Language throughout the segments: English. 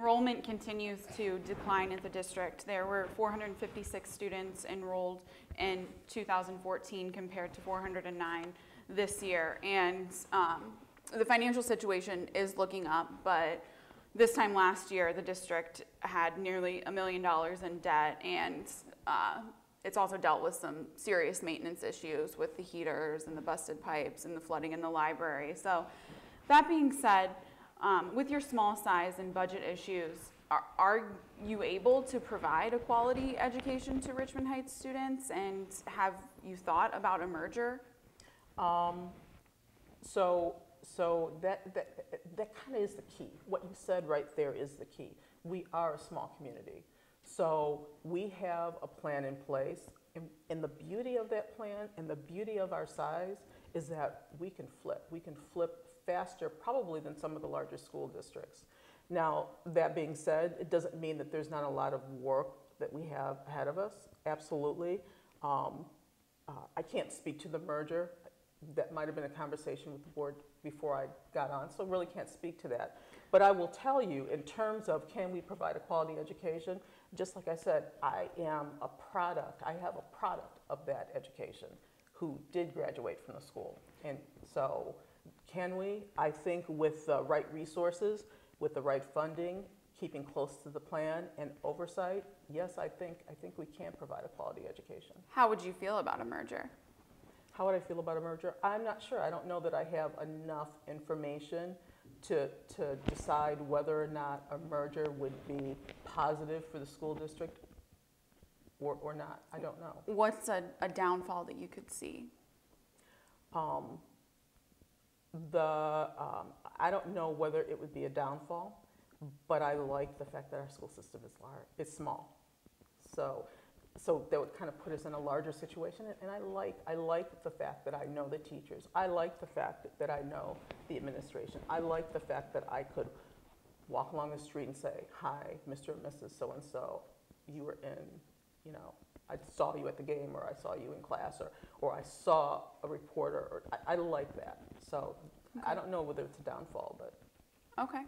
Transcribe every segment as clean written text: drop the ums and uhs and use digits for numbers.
enrollment continues to decline at the district. There were 456 students enrolled in 2014 compared to 409 this year. And the financial situation is looking up, but this time last year, the district had nearly $1 million in debt, and it's also dealt with some serious maintenance issues with the heaters and the busted pipes and the flooding in the library. So that being said, with your small size and budget issues, are you able to provide a quality education to Richmond Heights students, and have you thought about a merger? So that kind of is the key. What you said right there is the key. We are a small community. So we have a plan in place. And the beauty of that plan and the beauty of our size is that we can flip. We can flip faster probably than some of the larger school districts. Now, that being said, it doesn't mean that there's not a lot of work that we have ahead of us. Absolutely. I can't speak to the merger. That might have been a conversation with the board before I got on, so really can't speak to that. But I will tell you, in terms of can we provide a quality education, just like I said, I have a product of that education who did graduate from the school. And so can we? I think with the right resources, with the right funding, keeping close to the plan and oversight, yes, I think we can provide a quality education. How would you feel about a merger? How would I feel about a merger? I'm not sure. I don't know that I have enough information to decide whether or not a merger would be positive for the school district or not. I don't know. What's a downfall that you could see? I don't know whether it would be a downfall, but I like the fact that our school system is large. It's small. So that would kind of put us in a larger situation, and I like the fact that I know the teachers. I like the fact that I know the administration. I like the fact that I could walk along the street and say, "Hi, Mr. and Mrs. So-and-so, you were in, I saw you at the game, or I saw you in class, or I saw a reporter." Or I like that. So okay. I don't know whether it's a downfall, but. Okay.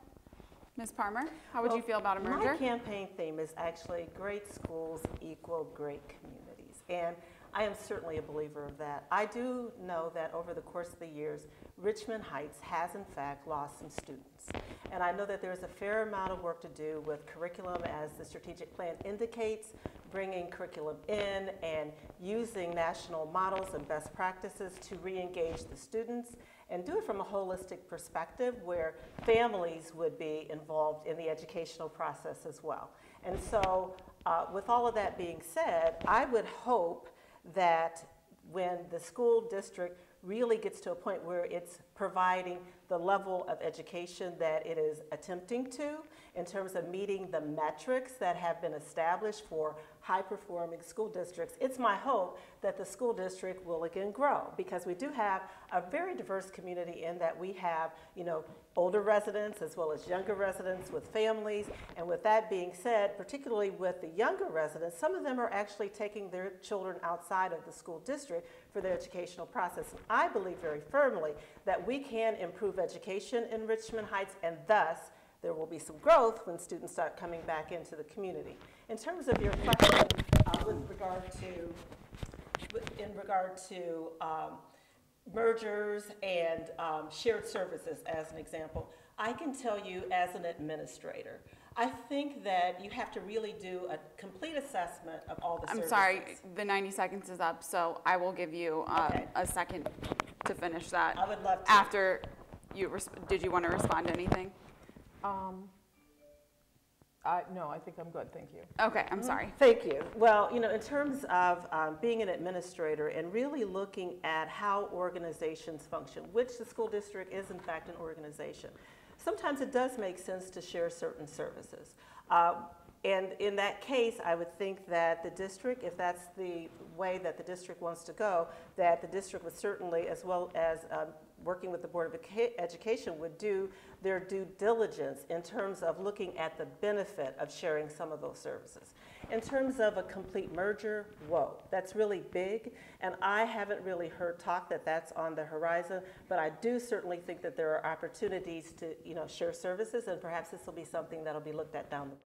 Ms. Palmer, how would you feel about a merger? My campaign theme is actually great schools equal great communities. And I am certainly a believer of that. I do know that over the course of the years, Richmond Heights has in fact lost some students. And I know that there's a fair amount of work to do with curriculum, as the strategic plan indicates, bringing curriculum in and using national models and best practices to re-engage the students, and do it from a holistic perspective where families would be involved in the educational process as well. And so with all of that being said, I would hope that when the school district really gets to a point where it's providing the level of education that it is attempting to, in terms of meeting the metrics that have been established for high-performing school districts, it's my hope that the school district will again grow, because we do have a very diverse community in that we have, older residents as well as younger residents with families. And with that being said, particularly with the younger residents, some of them are actually taking their children outside of the school district for their educational process. And I believe very firmly that we can improve education in Richmond Heights, and thus there will be some growth when students start coming back into the community. In terms of your question in regard to mergers and shared services as an example, I can tell you as an administrator, I think that you have to really do a complete assessment of all the services. I'm sorry, the 90 seconds is up, so I will give you a second to finish that. I would love to. After you, did you want to respond to anything? No, I think I'm good, thank you. Okay, I'm sorry. Thank you. Well, in terms of being an administrator and really looking at how organizations function, which the school district is in fact an organization, sometimes it does make sense to share certain services. And in that case, I would think that the district, if that's the way that the district wants to go, that the district would certainly, as well as working with the Board of Education, would do their due diligence in terms of looking at the benefit of sharing some of those services. In terms of a complete merger, whoa, that's really big, and I haven't really heard talk that that's on the horizon, but I do certainly think that there are opportunities to, share services, and perhaps this will be something that'll be looked at down the road.